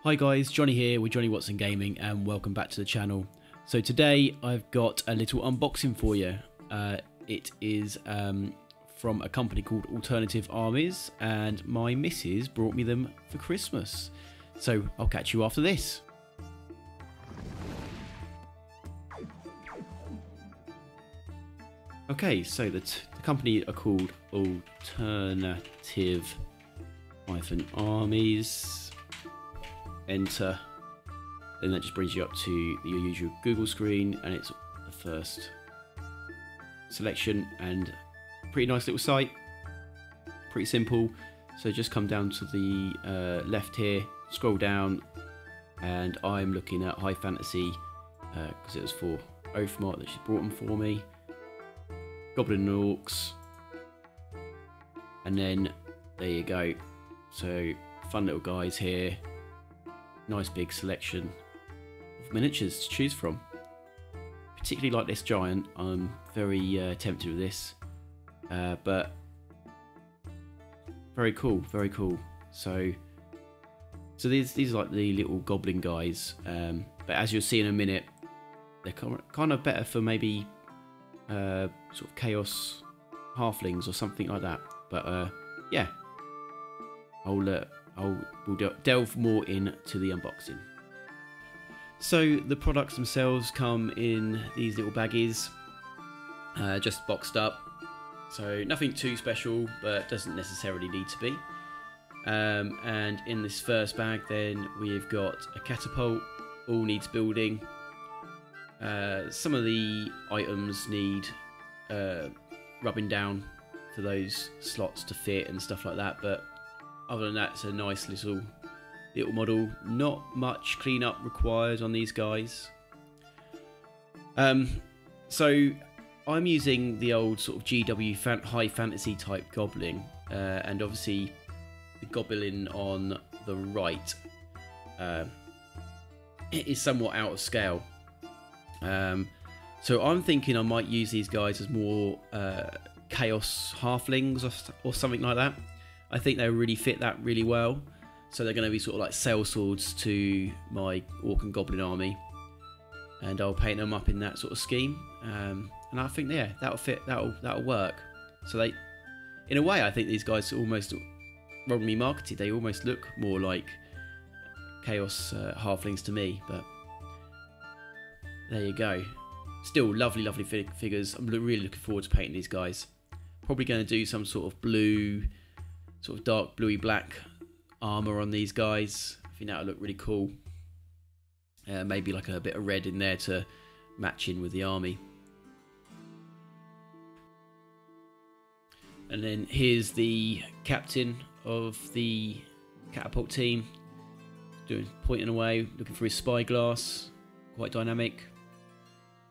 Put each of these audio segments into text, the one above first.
Hi guys, Johnny here with Johnny Watson Gaming and welcome back to the channel. So today I've got a little unboxing for you. It is from a company called Alternative Armies and my missus brought me them for Christmas. So I'll catch you after this. Okay, so the company are called Alternative Armies. Enter, then that just brings you up to your usual Google screen, and it's the first selection, and pretty nice little site, pretty simple. So just come down to the left here, scroll down, and I'm looking at high fantasy because it was for Oathmark that she brought them for me. Goblin and Orcs, and then there you go. So fun little guys here. Nice big selection of miniatures to choose from. Particularly like this giant, I'm very tempted with this, but very cool, very cool. So these are like the little goblin guys, but as you'll see in a minute, they're kind of better for maybe sort of chaos halflings or something like that. But yeah, we'll delve more into the unboxing. So the products themselves come in these little baggies, just boxed up. So nothing too special, but doesn't necessarily need to be. And in this first bag, then we've got a catapult, all needs building. Some of the items need rubbing down for those slots to fit and stuff like that, but other than that, it's a nice little model. Not much cleanup required on these guys. So I'm using the old sort of GW high fantasy type goblin, and obviously the goblin on the right it is somewhat out of scale. So I'm thinking I might use these guys as more chaos halflings or something like that. I think they really fit that really well. So they're going to be sort of like sellswords to my orc and goblin army, and I'll paint them up in that sort of scheme. And I think, yeah, that'll fit. That'll work. So they, in a way, I think these guys are almost wrongly marketed. They almost look more like chaos halflings to me. But there you go. Still lovely, lovely figures. I'm really looking forward to painting these guys. Probably going to do some sort of blue, sort of dark bluey black armor on these guys. I think that'll look really cool. Maybe like a bit of red in there to match in with the army. And then here's the captain of the catapult team, pointing away, looking for his spyglass. Quite dynamic.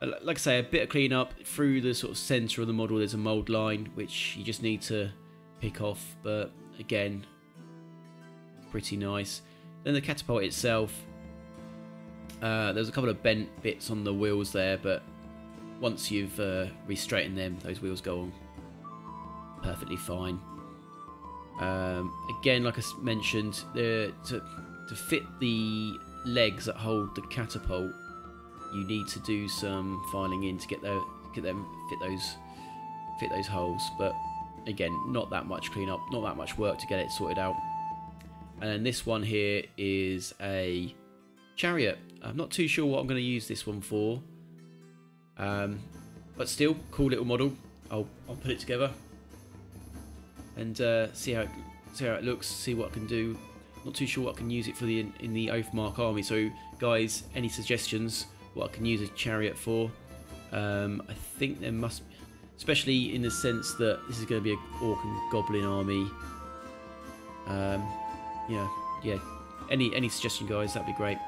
Like I say, a bit of cleanup through the sort of centre of the model. There's a mould line which you just need to pick off, but again, pretty nice. Then the catapult itself, there's a couple of bent bits on the wheels there, but once you've re-straightened them, those wheels go on perfectly fine. Again, like I mentioned, to fit the legs that hold the catapult, you need to do some filing in to get them fit those holes, but again, not that much cleanup, not that much work to get it sorted out. And then this one here is a chariot. I'm not too sure what I'm going to use this one for, but still, cool little model. I'll put it together and see how it looks. See what I can do. Not too sure what I can use it for in the Oathmark army. So guys, any suggestions what I can use a chariot for? I think there must, especially in the sense that this is going to be an orc and goblin army. Yeah. Any suggestion, guys? That'd be great.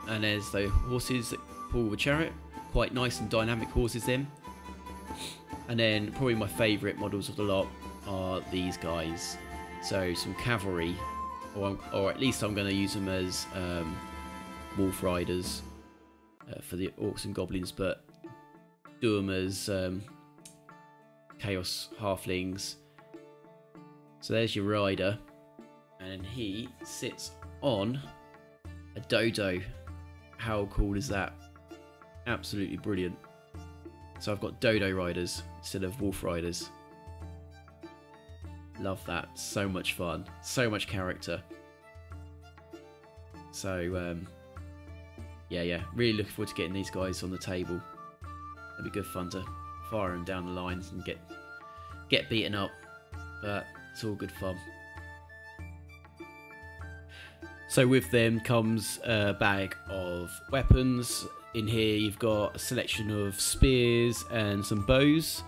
And there's the horses that pull the chariot. Quite nice and dynamic horses, then. And then probably my favourite models of the lot are these guys. So some cavalry, or at least I'm going to use them as wolf riders for the orcs and goblins, but do them as chaos halflings. So there's your rider, and he sits on a dodo. How cool is that? Absolutely brilliant. So I've got dodo riders instead of wolf riders. Love that. So much fun. So much character. So, yeah. Really looking forward to getting these guys on the table. It'll be good fun to fire them down the lines and get beaten up. But it's all good fun. So with them comes a bag of weapons. In here you've got a selection of spears and some bows.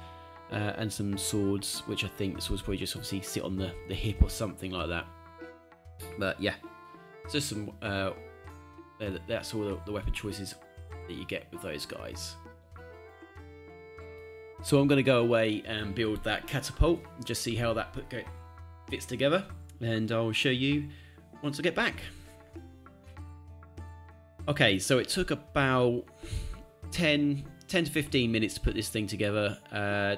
And some swords, which I think the swords probably just obviously sit on the hip or something like that. But yeah, just some. That's all the weapon choices that you get with those guys. So I'm going to go away and build that catapult, and just see how that fits together, and I'll show you once I get back. Okay, so it took about 10 to 15 minutes to put this thing together.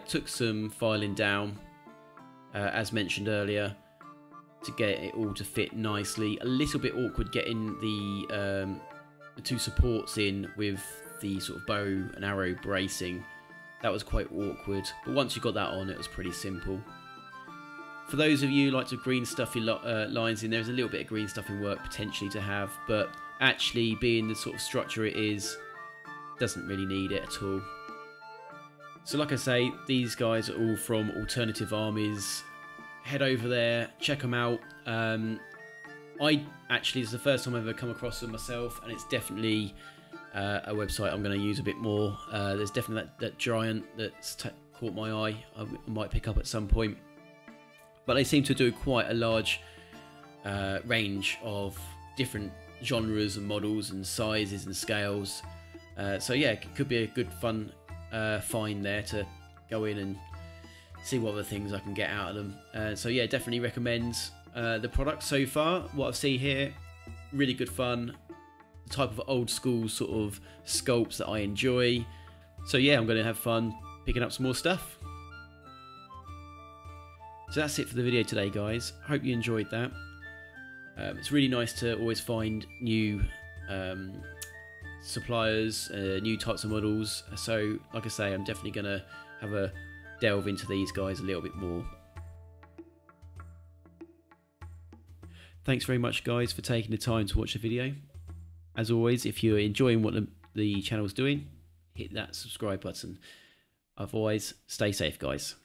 Took some filing down, as mentioned earlier, to get it all to fit nicely. A little bit awkward getting the two supports in with the sort of bow and arrow bracing. That was quite awkward, but once you got that on, it was pretty simple. For those of you who like to green stuff your lines in, there's a little bit of green stuff in work potentially to have, but actually being the sort of structure it is, doesn't really need it at all. So like I say, these guys are all from Alternative Armies. Head over there, check them out. This is the first time I've ever come across them myself, and it's definitely a website I'm going to use a bit more. There's definitely that giant that's caught my eye. I might pick up at some point. But they seem to do quite a large range of different genres and models and sizes and scales. So yeah, it could be a good fun find there to go in and see what other things I can get out of them. So yeah, definitely recommend the product so far. What I've seen here, really good fun. The type of old school sort of sculpts that I enjoy. So yeah, I'm going to have fun picking up some more stuff. So that's it for the video today, guys. Hope you enjoyed that. It's really nice to always find new suppliers, new types of models. So like I say, I'm definitely going to have a delve into these guys a little bit more. Thanks very much, guys, for taking the time to watch the video. As always, if you're enjoying what the channel's doing, hit that subscribe button. Otherwise, stay safe, guys.